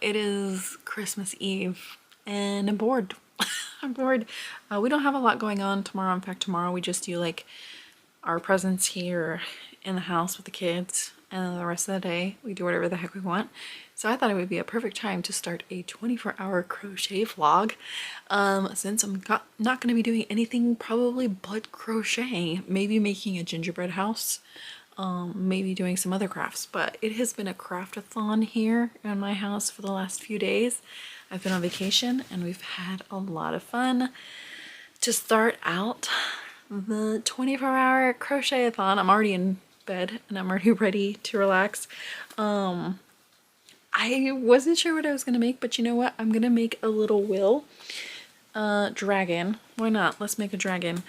it is Christmas Eve and I'm bored. I'm bored. We don't have a lot going on tomorrow. In fact, tomorrow we just do like our presents here in the house with the kids, and then the rest of the day we do whatever the heck we want. So I thought it would be a perfect time to start a 24-hour crochet vlog, since I'm not going to be doing anything probably but crochet. Maybe making a gingerbread house, maybe doing some other crafts, but it has been a craftathon here in my house for the last few days. I've been on vacation and we've had a lot of fun. To start out the 24-hour crochet-a-thon, I'm already in bed and I'm already ready to relax. I wasn't sure what I was gonna make, but you know what? I'm gonna make a little Will dragon. Why not? Let's make a dragon.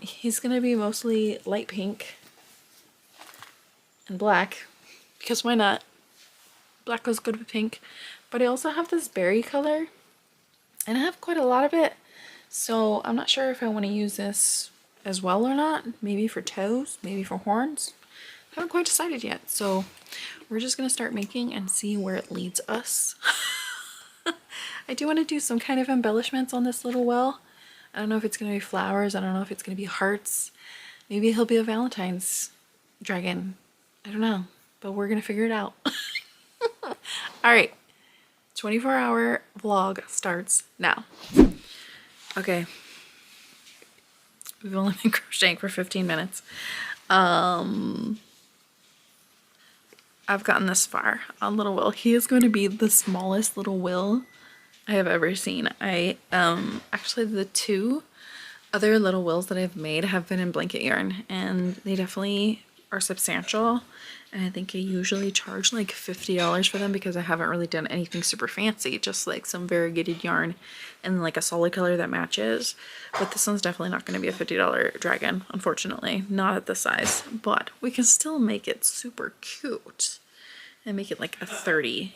He's gonna be mostly light pink and black, because why not? Black goes good with pink. But I also have this berry color and I have quite a lot of it, so I'm not sure if I want to use this as well or not. Maybe for toes, maybe for horns. I haven't quite decided yet, so we're just gonna start making and see where it leads us. I do want to do some kind of embellishments on this little well. I don't know if it's gonna be flowers, I don't know if it's gonna be hearts. Maybe he'll be a Valentine's dragon. I don't know, but we're gonna figure it out. Alright, 24-hour vlog starts now. Okay, we've only been crocheting for 15 minutes. I've gotten this far on little Will. He is going to be the smallest little Will I have ever seen. Actually the two other little Wills that I've made have been in blanket yarn, and they definitely are substantial, and I think I usually charge like $50 for them because I haven't really done anything super fancy, just like some variegated yarn and like a solid color that matches. But this one's definitely not going to be a $50 dragon, unfortunately, not at this size, but we can still make it super cute and make it like a $30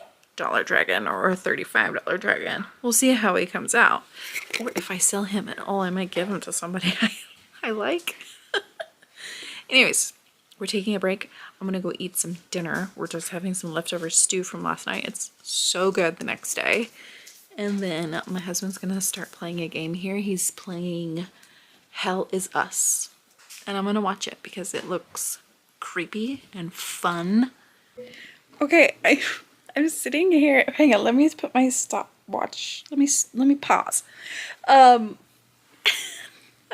dragon or a $35 dragon. We'll see how he comes out, or if I sell him at all, I might give him to somebody I like. Anyways, we're taking a break. I'm gonna go eat some dinner. We're just having some leftover stew from last night. It's so good the next day. And then my husband's gonna start playing a game here. He's playing Hell Is Us. And I'm gonna watch it because it looks creepy and fun. Okay, I'm sitting here. Hang on, let me put my stopwatch. Let me pause. I'm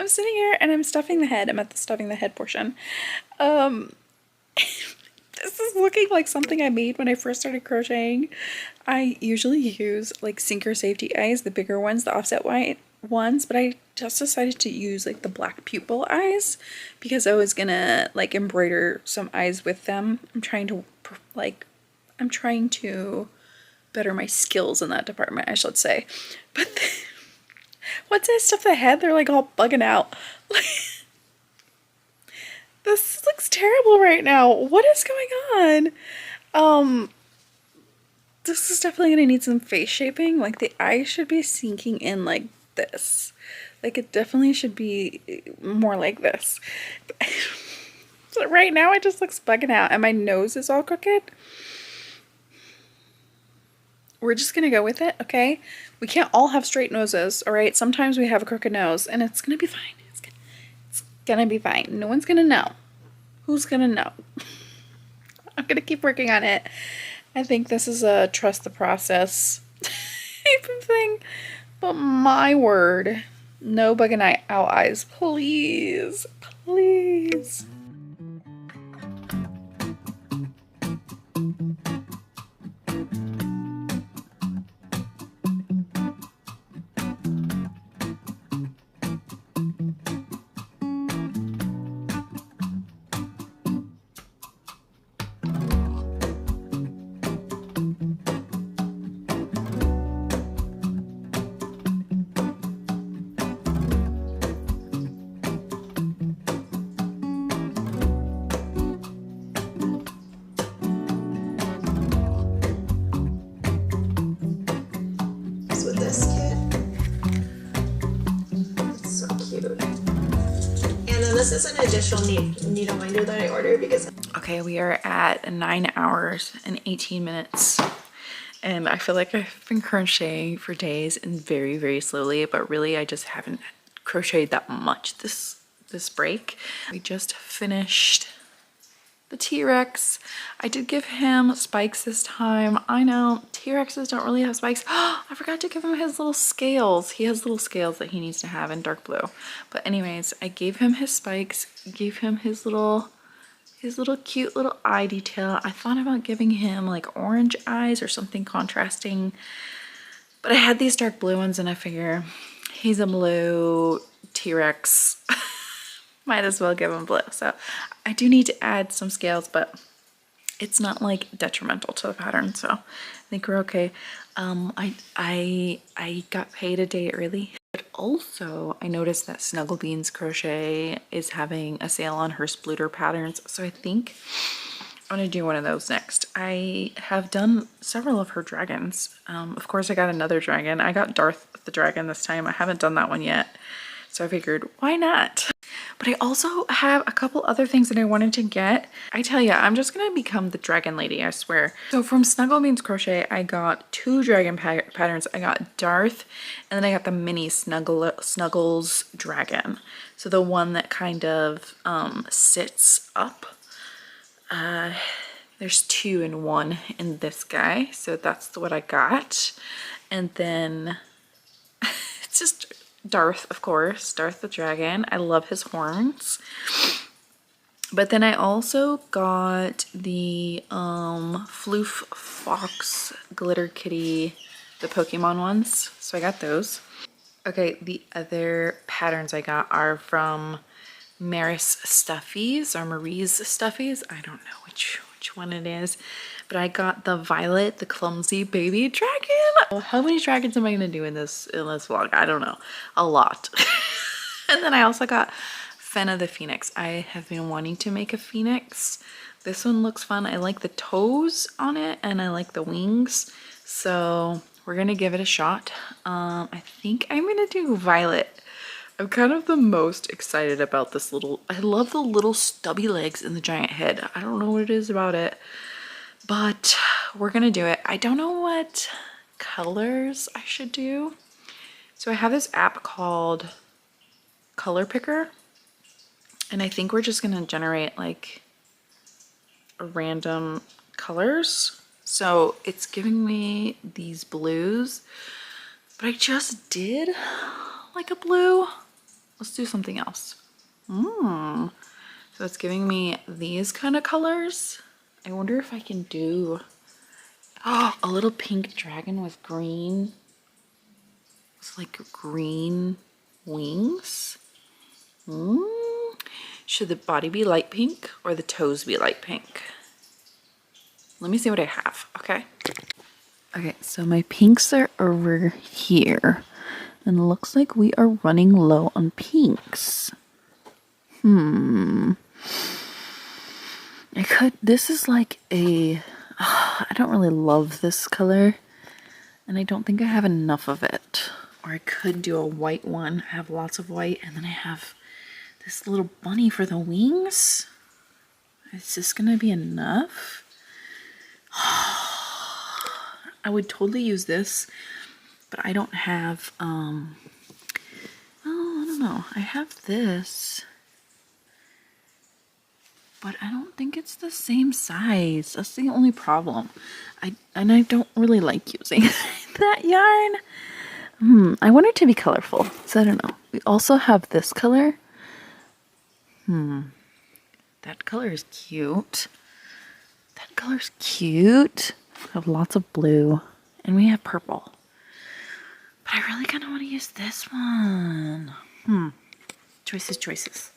sitting here and I'm stuffing the head. I'm at the stuffing the head portion. This is looking like something I made when I first started crocheting. I usually use like sinker safety eyes, the bigger ones, the offset white ones, but I just decided to use like the black pupil eyes because I was gonna like embroider some eyes with them. I'm trying to better my skills in that department, I should say. But once I stuff the head, they're like all bugging out. This looks terrible right now. What is going on? This is definitely gonna need some face shaping. Like the eye should be sinking in like this. Like it definitely should be more like this. So right now it just looks bugging out and my nose is all crooked. We're just gonna go with it, okay? We can't all have straight noses, all right? Sometimes we have a crooked nose and it's gonna be fine. It's gonna be fine. No one's gonna know. Who's gonna know? I'm gonna keep working on it. I think this is a trust the process type of thing. But my word, no bugging out eyes, please, please. This is an additional needle minder that I ordered because... Okay, we are at 9 hours and 18 minutes And I feel like I've been crocheting for days and very, very slowly, but really I just haven't crocheted that much this break. We just finished the T-Rex. I did give him spikes this time. I know T-Rexes don't really have spikes. I forgot to give him his little scales. He has little scales that he needs to have in dark blue. But anyways, I gave him his spikes, gave him his little cute little eye detail. I thought about giving him like orange eyes or something contrasting, but I had these dark blue ones and I figure he's a blue T-Rex. Might as well give him blue. So I do need to add some scales, but it's not like detrimental to the pattern, so I think we're okay. I got paid a day early, but also I noticed that Snuggle Beans Crochet is having a sale on her splitter patterns, so I think I'm gonna do one of those next. I have done several of her dragons. Of course I got another dragon. I got Darth the dragon this time. I haven't done that one yet, so I figured why not? But I also have a couple other things that I wanted to get. I tell you, I'm just gonna become the dragon lady, I swear. So from Snuggle Beans Crochet, I got two dragon patterns. I got Darth, and then I got the mini Snuggles dragon. So the one that kind of sits up. There's 2 in 1 in this guy, so that's what I got. And then it's just Darth, of course, Darth the dragon. I love his horns. But then I also got the Floof Fox Glitter Kitty, the Pokemon ones. So I got those. Okay, the other patterns I got are from Marie's Stuffies or Marie's Stuffies. I don't know which one it is, but I got the Violet, the clumsy baby dragon. How many dragons am I gonna do in this vlog? I don't know, a lot. And then I also got Fenna the Phoenix. I have been wanting to make a phoenix. This one looks fun. I like the toes on it and I like the wings, so we're gonna give it a shot. I think I'm gonna do Violet. I'm kind of the most excited about this little, I love the little stubby legs and the giant head. I don't know what it is about it, but we're gonna do it. I don't know what colors I should do. So I have this app called Color Picker, and I think we're just gonna generate like random colors. So it's giving me these blues, but I just did like a blue. Let's do something else. So it's giving me these kind of colors. I wonder if I can do a little pink dragon with green. It's like green wings. Should the body be light pink or the toes be light pink? Let me see what I have, okay? Okay, so my pinks are over here. And it looks like we are running low on pinks. This is like I don't really love this color. And I don't think I have enough of it. Or I could do a white one. I have lots of white. And then I have this little bunny for the wings. Is this gonna be enough? I would totally use this. But I don't have, I don't know. I have this, but I don't think it's the same size. That's the only problem. I don't really like using that yarn. I want it to be colorful, so I don't know. We also have this color. That color is cute. That color's cute. We have lots of blue, and we have purple. I really kind of want to use this one. Choices.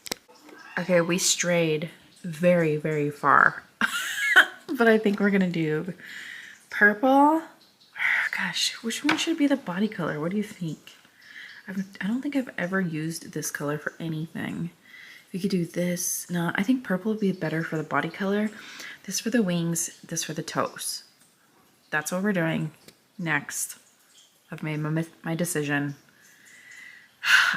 Okay, we strayed very, very far. But I think we're going to do purple. Gosh, which one should be the body color? What do you think? I don't think I've ever used this color for anything. We could do this. No, I think purple would be better for the body color. This for the wings, this for the toes. That's what we're doing next. I've made my decision.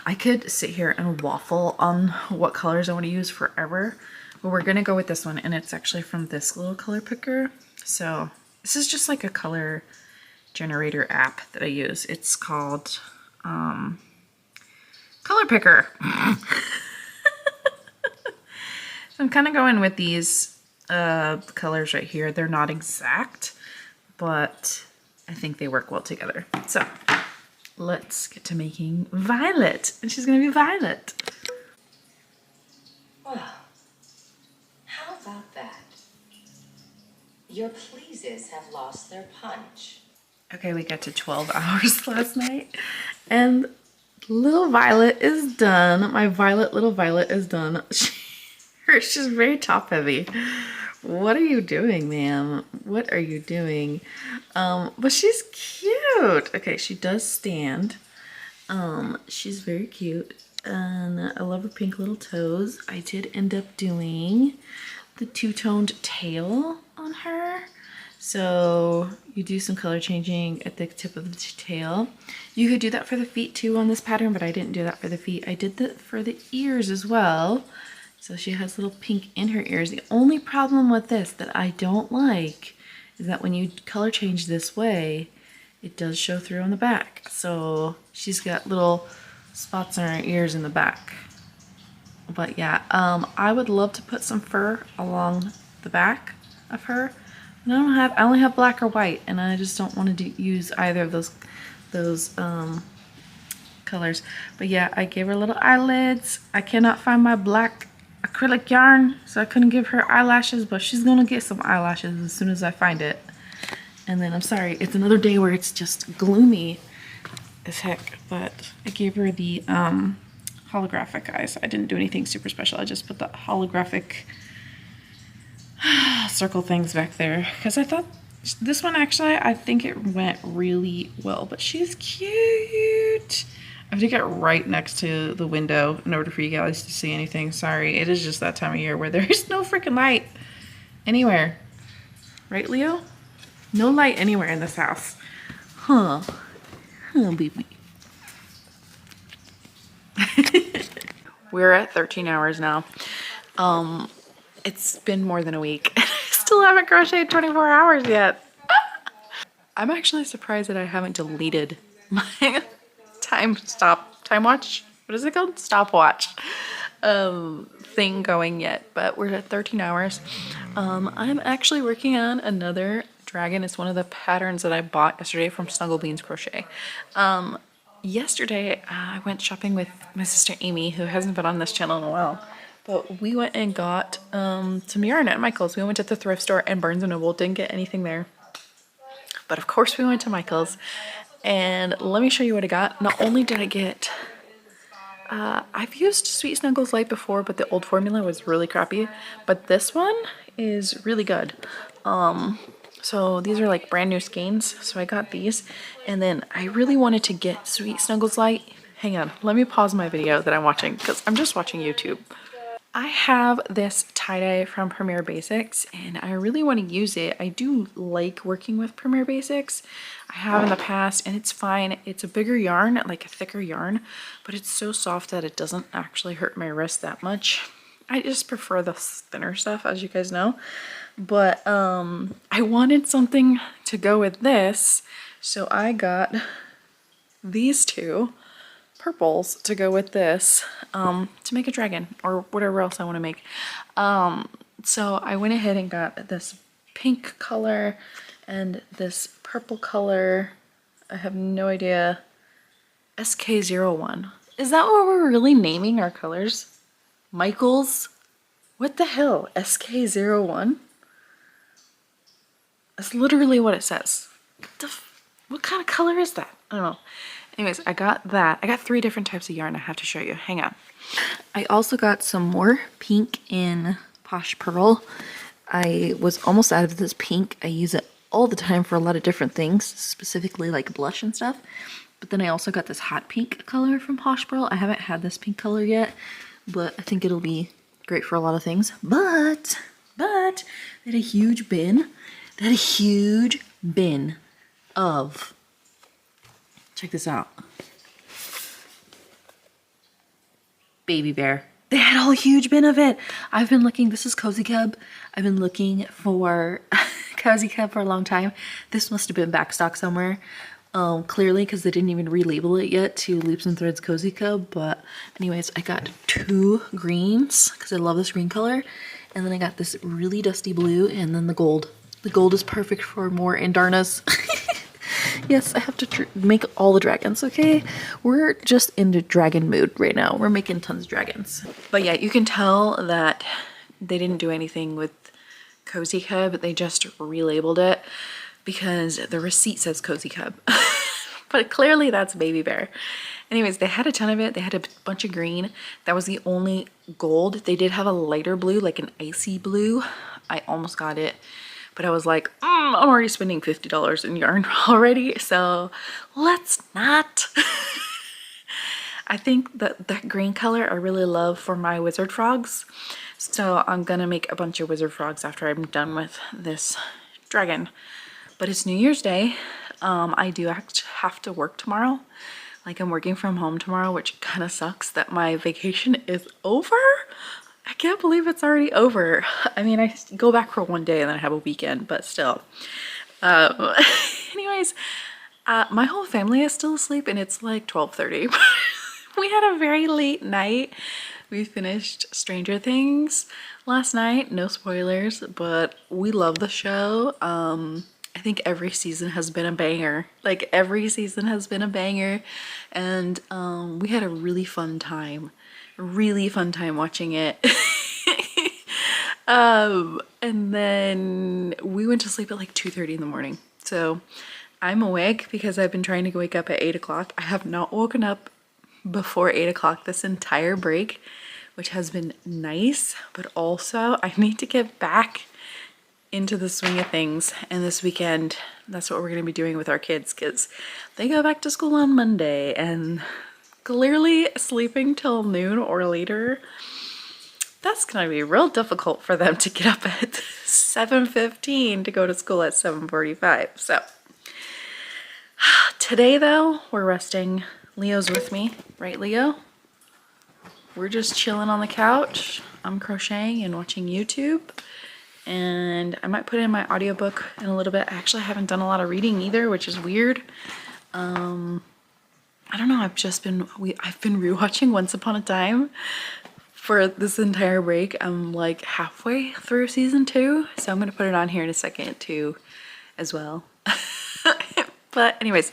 I could sit here and waffle on what colors I want to use forever, but we're gonna go with this one, and it's actually from this little color picker. So this is just like a color generator app that I use. It's called Color Picker. So I'm kind of going with these colors right here. They're not exact, but I think they work well together. So let's get to making Violet, and she's gonna be Violet. Well, how about that? Your pleases have lost their punch. Okay, we got to 12 hours last night, and little Violet is done. My little Violet is done. She's very top heavy. What are you doing, ma'am? What are you doing? But she's cute. Okay, she does stand. She's very cute. And I love her pink little toes. I did end up doing the two-toned tail on her. So you do some color changing at the tip of the tail. You could do that for the feet too on this pattern, but I didn't do that for the feet. I did that for the ears as well. So she has little pink in her ears. The only problem with this that I don't like is that when you color change this way, it does show through on the back. So she's got little spots on her ears in the back. But yeah, I would love to put some fur along the back of her. I only have black or white, and I just don't want to use either of those colors. But yeah, I gave her little eyelids. I cannot find my black acrylic yarn, so I couldn't give her eyelashes, but she's gonna get some eyelashes as soon as I find it. And then I'm sorry, it's another day where it's just gloomy as heck, but I gave her the holographic eyes. I didn't do anything super special. I just put the holographic circle things back there because I thought this one actually, I think it went really well, but she's cute. I have to get right next to the window in order for you guys to see anything. Sorry, it is just that time of year where there's no freaking light anywhere. Right, Leo? No light anywhere in this house. Huh, baby. We're at 13 hours now. It's been more than a week. I still haven't crocheted 24 hours yet. I'm actually surprised that I haven't deleted my time watch. What is it called? Stopwatch thing going yet, but we're at 13 hours. I'm actually working on another dragon. It's one of the patterns that I bought yesterday from Snuggle Beans Crochet. Yesterday I went shopping with my sister Amy, who hasn't been on this channel in a while, but we went and got some yarn at Michael's. We went to the thrift store and Barnes & Noble. Didn't get anything there, but of course we went to Michael's. And let me show you what I got. Not only did I get, I've used Sweet Snuggles Light before, but the old formula was really crappy. But this one is really good. So these are like brand new skeins. So I got these. And then I really wanted to get Sweet Snuggles Light. Hang on, let me pause my video that I'm watching because I'm just watching YouTube. I have this tie-dye from Premier Basics and I really want to use it. I do like working with Premier Basics. I have in the past and it's fine. It's a bigger yarn, like a thicker yarn, but it's so soft that it doesn't actually hurt my wrist that much. I just prefer the thinner stuff, as you guys know. But I wanted something to go with this, so I got these two purples to go with this to make a dragon or whatever else I want to make. So I went ahead and got this pink color and this purple color. I have no idea. SK01. Is that what we're really naming our colors? Michael's? What the hell? SK01? That's literally what it says. What kind of color is that? I don't know. Anyways, I got that. I got 3 different types of yarn I have to show you. Hang on. I also got some more pink in Posh Pearl. I was almost out of this pink. I use it all the time for a lot of different things, specifically like blush and stuff. But then I also got this hot pink color from Posh Pearl. I haven't had this pink color yet, but I think it'll be great for a lot of things. But they had a huge bin. They had a huge bin of, check this out, baby bear. They had a whole huge bin of it. I've been looking, this is Cozy Cub. I've been looking for Cozy Cub for a long time. This must have been back stock somewhere. Clearly, because they didn't even relabel it yet to Loops and Threads Cozy Cub. But anyways, I got 2 greens because I love this green color. And then I got this really dusty blue and then the gold. The gold is perfect for more Indarnas. Yes, I have to make all the dragons, okay? We're just into dragon mood right now. We're making tons of dragons. But yeah, you can tell that they didn't do anything with Cozy Cub. They just relabeled it because the receipt says Cozy Cub. But clearly that's Baby Bear. Anyways, they had a ton of it. They had a bunch of green. That was the only gold. They did have a lighter blue, like an icy blue. I almost got it. But I was like, I'm already spending $50 in yarn already, so let's not. I think that green color I really love for my wizard frogs. So I'm gonna make a bunch of wizard frogs after I'm done with this dragon. But it's New Year's Day. I do have to work tomorrow. Like I'm working from home tomorrow, which kind of sucks that my vacation is over. I can't believe it's already over. I mean, I go back for one day and then I have a weekend, but still. Anyways, my whole family is still asleep and it's like 12:30. We had a very late night. We finished Stranger Things last night. No spoilers, but we love the show. I think every season has been a banger. Like every season has been a banger. And we had a really fun time. Really fun time watching it. And then we went to sleep at like 2:30 in the morning. So I'm awake because I've been trying to wake up at 8 o'clock. I have not woken up before 8 o'clock this entire break, which has been nice, but also I need to get back into the swing of things. And this weekend, that's what we're going to be doing with our kids because they go back to school on Monday, and clearly sleeping till noon or later, that's gonna be real difficult for them to get up at 7:15 to go to school at 7:45. So today though, we're resting. Leo's with me, right Leo? We're just chilling on the couch. I'm crocheting and watching YouTube. And I might put in my audiobook in a little bit. I actually haven't done a lot of reading either, which is weird. I don't know, I've been rewatching Once Upon a Time for this entire break. I'm like halfway through season 2, so I'm gonna put it on here in a second too as well. But anyways,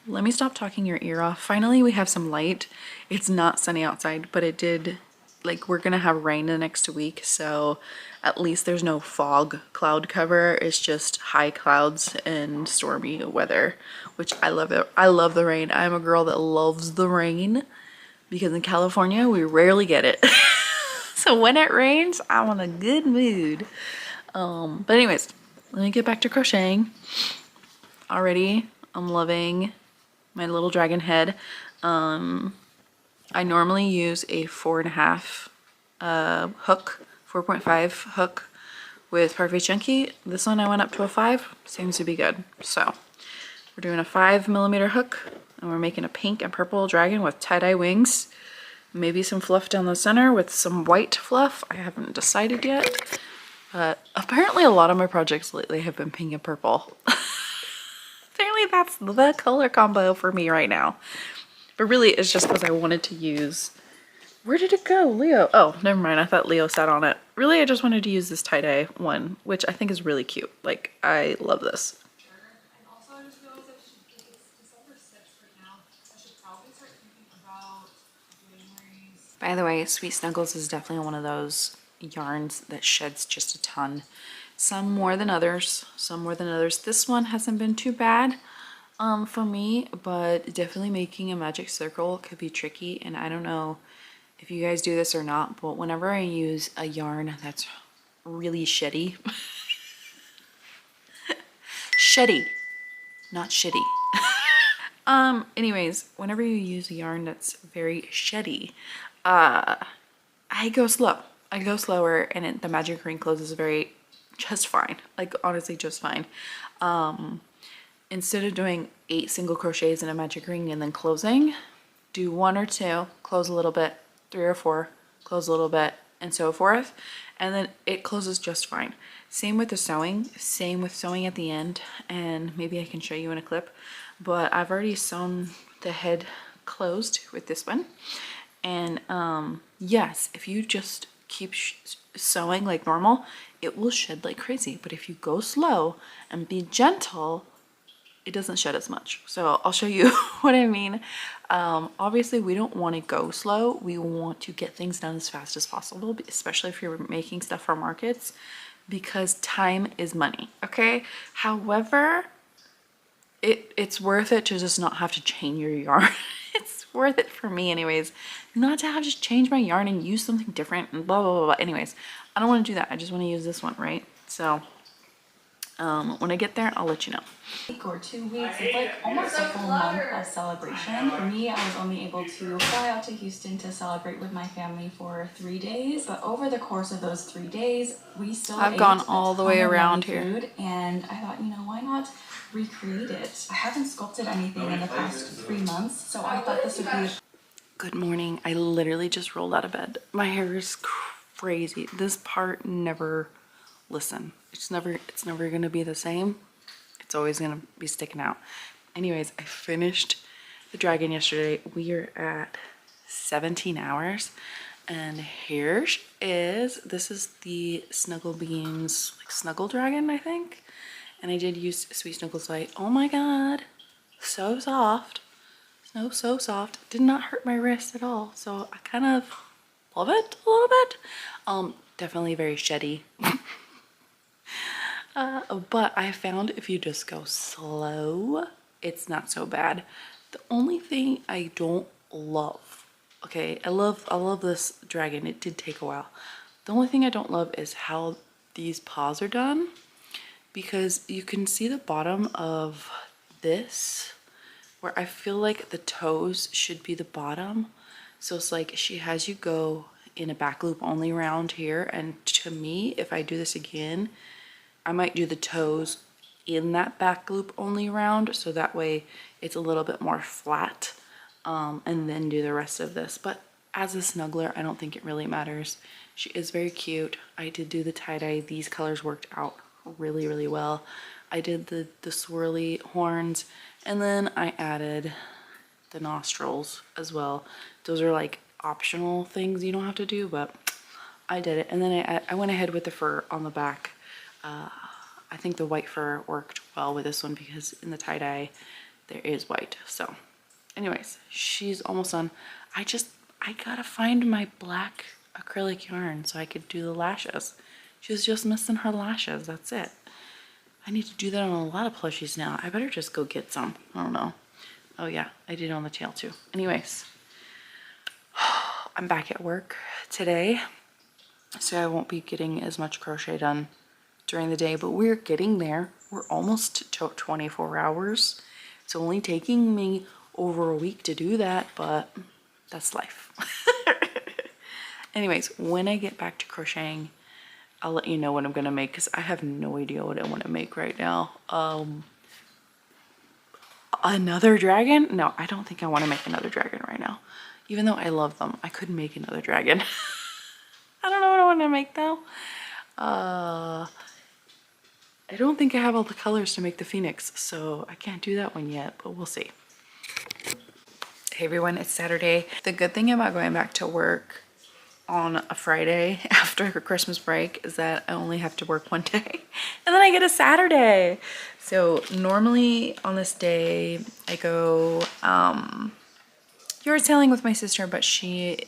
let me stop talking your ear off. Finally, we have some light. It's not sunny outside, but it did, like, we're gonna have rain the next week, so at least there's no fog cloud cover. It's just high clouds and stormy weather, which I love it. I love the rain. I'm a girl that loves the rain because in California, we rarely get it. So when it rains, I'm in a good mood. But anyways, let me get back to crocheting. Already, I'm loving my little dragon head. I normally use a 4.5 hook, 4.5 hook with Parfait Chunky. This one I went up to a 5, seems to be good. So we're doing a 5mm hook and we're making a pink and purple dragon with tie-dye wings. Maybe some fluff down the center with some white fluff. I haven't decided yet. But apparently a lot of my projects lately have been pink and purple. Apparently that's the color combo for me right now. But really it's just because I wanted to use... Where did it go, Leo? Oh, never mind. I thought Leo sat on it. Really, I just wanted to use this tie-dye one, which I think is really cute. Like, I love this. And also, I just realized it's December 6th right now. I should probably start thinking about January's. By the way, Sweet Snuggles is definitely one of those yarns that sheds just a ton. Some more than others. Some more than others. This one hasn't been too bad for me, but definitely making a magic circle could be tricky. And I don't know if you guys do this or not, but whenever I use a yarn that's really shitty, shitty, not shitty. Anyways, whenever you use a yarn that's very shitty, I go slow. I go slower, and the magic ring closes just fine. Like, honestly, just fine. Instead of doing 8 single crochets in a magic ring and then closing, do 1 or 2, close a little bit, 3 or 4, close a little bit, and so forth. And then it closes just fine. Same with the sewing, same with sewing at the end. And maybe I can show you in a clip, but I've already sewn the head closed with this one. And yes, if you just keep sewing like normal, it will shed like crazy. But if you go slow and be gentle, it doesn't shed as much. So I'll show you what I mean. Obviously we don't want to go slow. We want to get things done as fast as possible, especially if you're making stuff for markets, because time is money, okay? However, it's worth it to just not have to chain your yarn. It's worth it for me anyways, not to have to change my yarn and use something different and blah, blah, blah, blah. Anyways, I don't want to do that. I just want to use this one, right? So when I get there, I'll let you know. Week or 2 weeks, it's like almost a full month of celebration. For me, I was only able to fly out to Houston to celebrate with my family for 3 days, but over the course of those 3 days, we still ate gone all the way around here. Food, and I thought, you know, why not recreate it? I haven't sculpted anything in the past 3 months, so I thought this would be. Good morning. I literally just rolled out of bed. My hair is crazy. This part never. Listen, it's never gonna be the same. It's always gonna be sticking out. Anyways, I finished the dragon yesterday. We are at 17 hours, and here is, this is the Snuggle Beans, like Snuggle Dragon, I think. And I did use Sweet Snuggles Light. Oh my god, so soft. So soft. Did not hurt my wrist at all. So I kind of love it a little bit. Definitely very sheddy. But I found if you just go slow, it's not so bad. The only thing I don't love, okay, I love this dragon. It did take a while. The only thing I don't love is how these paws are done, because you can see the bottom of this, where I feel like the toes should be the bottom. So it's like she has you go in a back loop only around here, and to me, if I do this again, I might do the toes in that back loop only round, so that way it's a little bit more flat, and then do the rest of this. But as a snuggler, I don't think it really matters. She is very cute. I did do the tie-dye. These colors worked out really, really well. I did the swirly horns, and then I added the nostrils as well. Those are like optional things you don't have to do, but I did it. And then I went ahead with the fur on the back. I think the white fur worked well with this one because in the tie-dye there is white. So anyways, she's almost done. I gotta find my black acrylic yarn so I could do the lashes. She's just missing her lashes, that's it. I need to do that on a lot of plushies now. I better just go get some. I don't know. Oh yeah, I did on the tail too. Anyways, I'm back at work today, so I won't be getting as much crochet done during the day, but we're getting there. We're almost to 24 hours. It's only taking me over a week to do that, but that's life. Anyways, when I get back to crocheting, I'll let you know what I'm gonna make, because I have no idea what I want to make right now. Another dragon? No, I don't think I want to make another dragon right now. Even though I love them, I couldn't make another dragon. I don't know what I want to make though. I don't think I have all the colors to make the phoenix, so I can't do that one yet, but we'll see. Hey everyone, it's Saturday. The good thing about going back to work on a Friday after Christmas break is that I only have to work one day, and then I get a Saturday. So normally on this day I go yard sailing with my sister, but she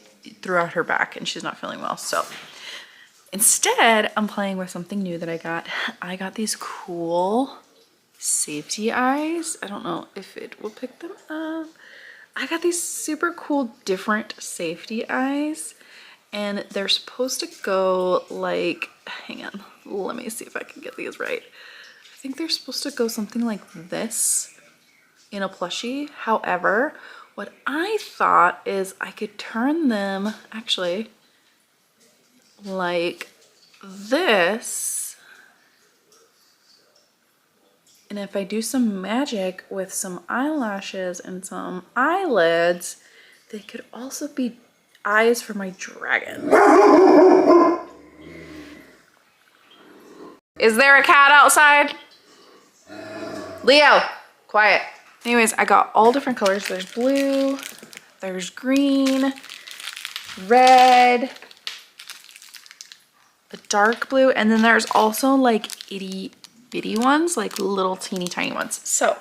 threw out her back and she's not feeling well, so instead I'm playing with something new that I got. I got these cool safety eyes. I don't know if it will pick them up. I got these super cool different safety eyes, and they're supposed to go like, hang on, let me see if I can get these right. I think they're supposed to go something like this in a plushie. However, what I thought is I could turn them actually like this, and if I do some magic with some eyelashes and some eyelids, they could also be eyes for my dragon. Is there a cat outside? Leo, quiet. Anyways, I got all different colors. There's blue, there's green, red, a dark blue, and then there's also like itty bitty ones, like little teeny tiny ones. So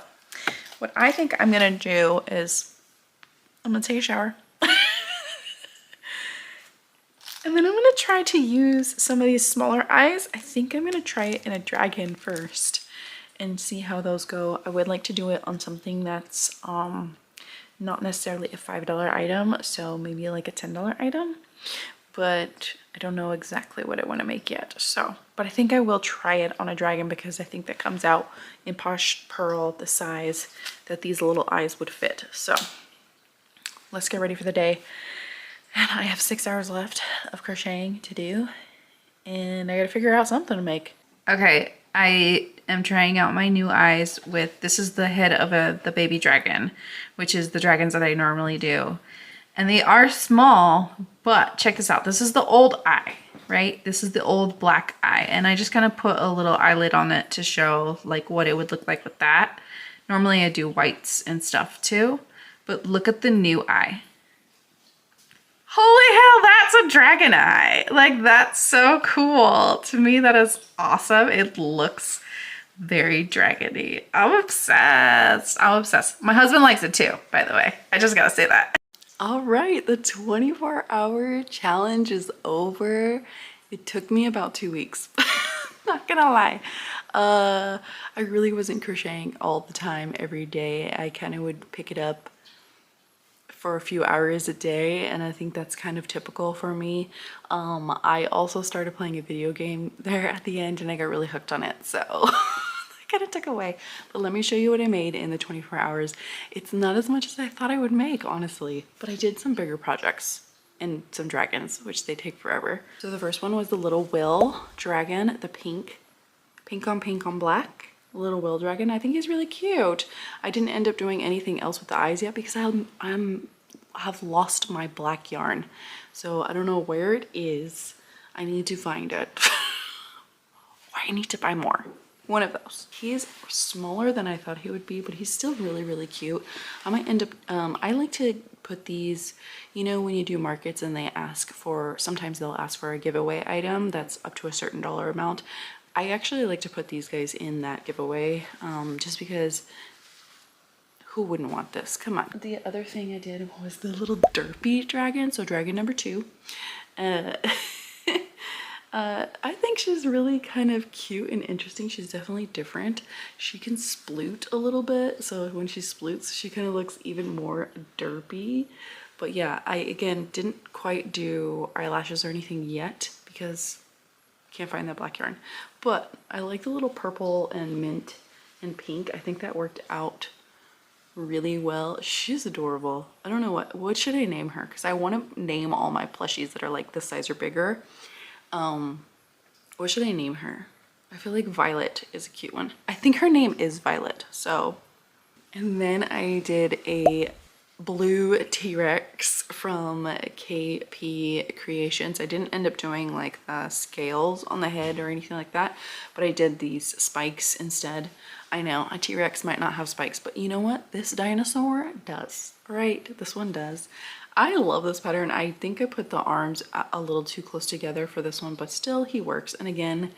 what I think I'm gonna do is I'm gonna take a shower. And then I'm gonna try to use some of these smaller eyes. I think I'm gonna try it in a dragon first and see how those go. I would like to do it on something that's not necessarily a $5 item, so maybe like a $10 item, but I don't know exactly what I want to make yet. So, but I think I will try it on a dragon because I think that comes out in Posh Pearl the size that these little eyes would fit. So let's get ready for the day. And I have 6 hours left of crocheting to do, and I gotta figure out something to make. Okay, I am trying out my new eyes with, this is the head of the baby dragon, which is the dragons that I normally do. And they are small, but check this out. This is the old eye, right? This is the old black eye. And I just kind of put a little eyelid on it to show like what it would look like with that. Normally I do whites and stuff too, but look at the new eye. Holy hell, that's a dragon eye. Like, that's so cool. To me, that is awesome. It looks very dragony. I'm obsessed. I'm obsessed. My husband likes it too, by the way. I just gotta say that. All right, the 24-hour challenge is over. It took me about 2 weeks. Not gonna lie. I really wasn't crocheting all the time every day. I kind of would pick it up for a few hours a day, and I think that's kind of typical for me. I also started playing a video game there at the end and I got really hooked on it, so I kind of took away. But let me show you what I made in the 24 hours. It's not as much as I thought I would make, honestly, but I did some bigger projects and some dragons, which they take forever. So the first one was the little Will dragon, the pink on black. Little Will dragon. I think he's really cute. I didn't end up doing anything else with the eyes yet because I have lost my black yarn, so I don't know where it is. I need to find it. I need to buy more. One of those. He's smaller than I thought he would be, but he's still really cute. I might end up I like to put these, you know, when you do markets and they ask for, sometimes they'll ask for a giveaway item that's up to a certain dollar amount. I actually like to put these guys in that giveaway, just because who wouldn't want this? Come on. The other thing I did was the little derpy dragon, so dragon number 2. I think she's really kind of cute and interesting. She's definitely different. She can sploot a little bit, so when she sploots, she kind of looks even more derpy. But yeah, I again didn't quite do eyelashes or anything yet because can't find that black yarn, but I like the little purple and mint and pink. I think that worked out really well. She's adorable. I don't know what should I name her, because I want to name all my plushies that are like this size or bigger. What should I name her? I feel like Violet is a cute one. I think her name is Violet. So, and then I did a blue T-Rex from KP Creations. I didn't end up doing like scales on the head or anything like that, but I did these spikes instead. I know a T-Rex might not have spikes, but you know what? This dinosaur does, right? This one does. I love this pattern. I think I put the arms a little too close together for this one, but still he works. And again,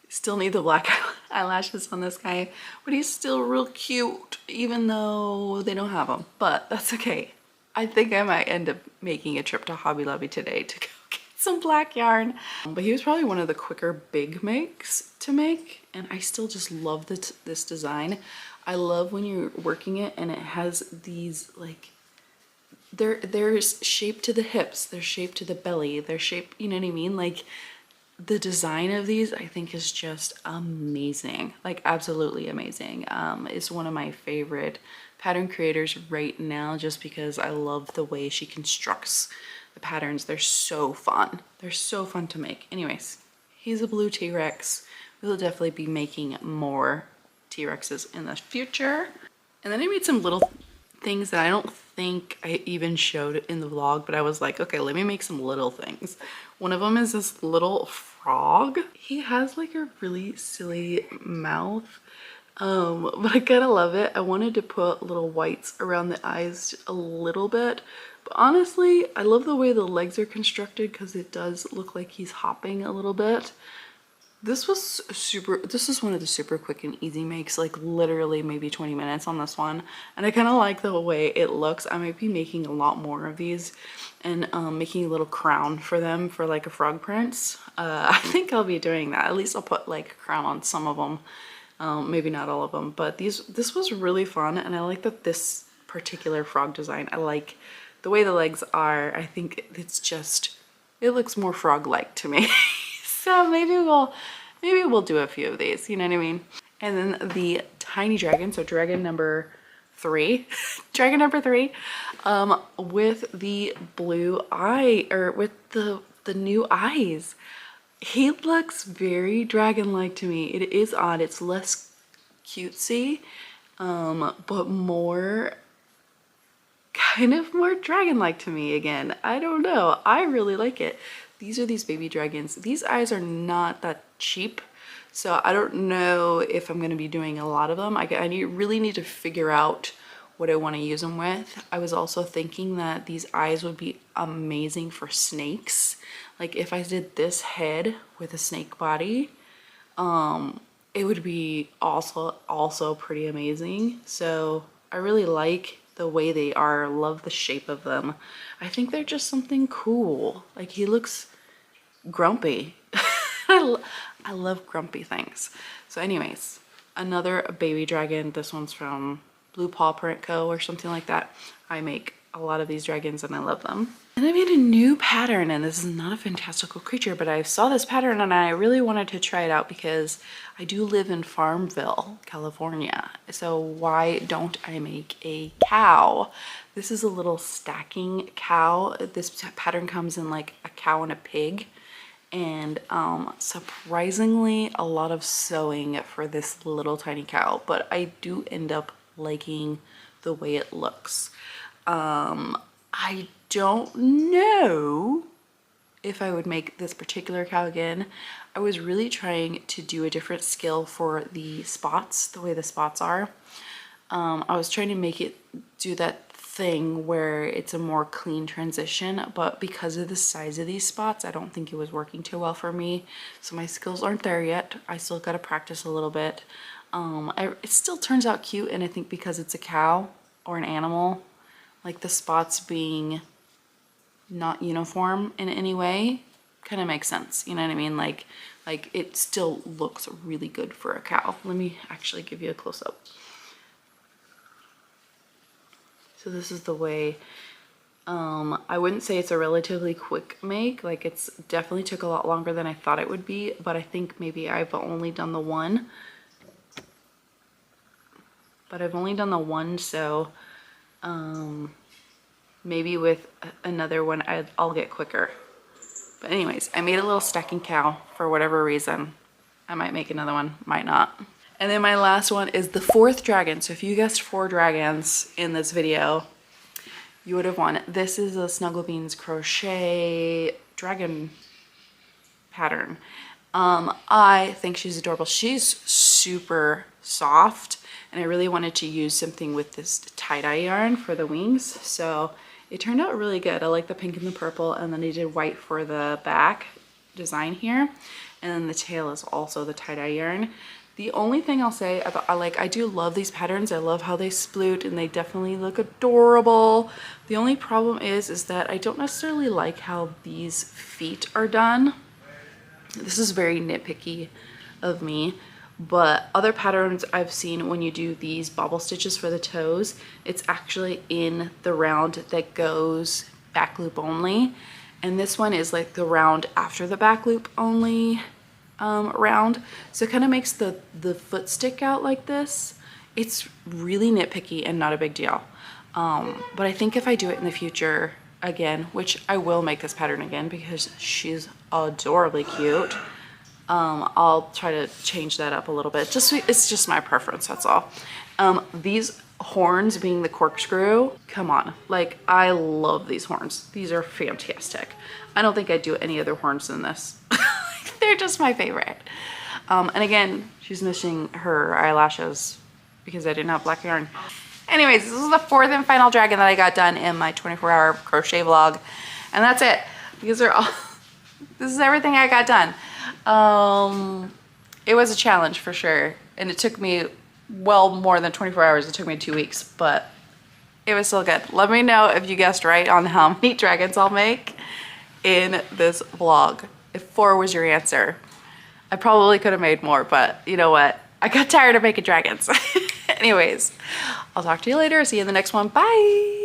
still need the black eyelashes on this guy, but he's still real cute, even though they don't have them, but that's okay. I think I might end up making a trip to Hobby Lobby today to go get some black yarn. But he was probably one of the quicker big makes to make, and I still just love this design. I love when you're working it and it has these like, there's shape to the hips, there's shape to the belly, there's shape, you know what I mean? Like, the design of these I think is just amazing, like absolutely amazing. It's one of my favorite pattern creators right now, just because I love the way she constructs the patterns. They're so fun. They're so fun to make. Anyways, he's a blue T-Rex. We'll definitely be making more T-Rexes in the future. And then I made some little things that I don't think I even showed in the vlog, but I was like, okay, let me make some little things. One of them is this little frog. He has like a really silly mouth, but I kind of love it. I wanted to put little whites around the eyes a little bit, but honestly, I love the way the legs are constructed because it does look like he's hopping a little bit. This is one of the super quick and easy makes, like literally maybe 20 minutes on this one. And I kind of like the way it looks. I might be making a lot more of these and making a little crown for them for like a frog prince. I think I'll be doing that. At least I'll put like a crown on some of them. Maybe not all of them, but this was really fun. And I like that this particular frog design, I like the way the legs are. I think it looks more frog-like to me. So maybe we'll do a few of these, you know what I mean? And then the tiny dragon, so dragon number 3, dragon number 3, with the blue eye, or with the new eyes. He looks very dragon-like to me. It is odd, it's less cutesy, but kind of more dragon-like to me again. I don't know, I really like it. These are these baby dragons. These eyes are not that cheap, so I don't know if I'm going to be doing a lot of them. I really need to figure out what I want to use them with. I was also thinking that these eyes would be amazing for snakes. Like if I did this head with a snake body, it would be also pretty amazing. So I really like the way they are. Love the shape of them. I think they're just something cool. Like he looks grumpy. I love grumpy things. So anyways, another baby dragon. This one's from Blue Paw Print Co. or something like that. I make a lot of these dragons and I love them. And I made a new pattern, and this is not a fantastical creature, but I saw this pattern and I really wanted to try it out because I do live in Farmville, California. So why don't I make a cow? This is a little stacking cow. This pattern comes in like a cow and a pig. And surprisingly a lot of sewing for this little tiny cow, but I do end up liking the way it looks. I don't know if I would make this particular cow again. I was really trying to do a different skill for the spots, the way the spots are. I was trying to make it do that thing where it's a more clean transition, but because of the size of these spots, I don't think it was working too well for me. So my skills aren't there yet. I still got to practice a little bit. It still turns out cute, and I think because it's a cow or an animal, like the spots being not uniform in any way kind of makes sense. You know what I mean? Like it still looks really good for a cow. Let me actually give you a close-up. So this is the way, I wouldn't say it's a relatively quick make, like it's definitely took a lot longer than I thought it would be, but I think maybe I've only done the one. So maybe with another one I'll get quicker. But anyways, I made a little stacking cow for whatever reason. I might make another one, might not. And then my last one is the 4th dragon. So if you guessed 4 dragons in this video, you would have won. This is a Snuggle Beans crochet dragon pattern. I think she's adorable. She's super soft, and I really wanted to use something with this tie-dye yarn for the wings. So it turned out really good. I like the pink and the purple, and then I did white for the back design here. And then the tail is also the tie-dye yarn. The only thing I'll say about, I do love these patterns. I love how they sploot and they definitely look adorable. The only problem is that I don't necessarily like how these feet are done. This is very nitpicky of me, but other patterns I've seen when you do these bobble stitches for the toes, it's actually in the round that goes back loop only. And this one is like the round after the back loop only round, so it kind of makes the foot stick out like this. It's really nitpicky and not a big deal, but I think if I do it in the future again, which I will make this pattern again because she's adorably cute, I'll try to change that up a little bit. It's just my preference, that's all. These horns being the corkscrew. Come on, like I love these horns. These are fantastic. I don't think I'd do any other horns than this. They're just my favorite. And again, she's missing her eyelashes because I didn't have black yarn. Anyways, this is the fourth and final dragon that I got done in my 24-hour crochet vlog. And that's it. These are all, this is everything I got done. It was a challenge for sure. And it took me well more than 24 hours. It took me 2 weeks, but it was still good. Let me know if you guessed right on how many dragons I'll make in this vlog. If 4 was your answer. I probably could have made more, but you know what? I got tired of making dragons. Anyways, I'll talk to you later. See you in the next one. Bye.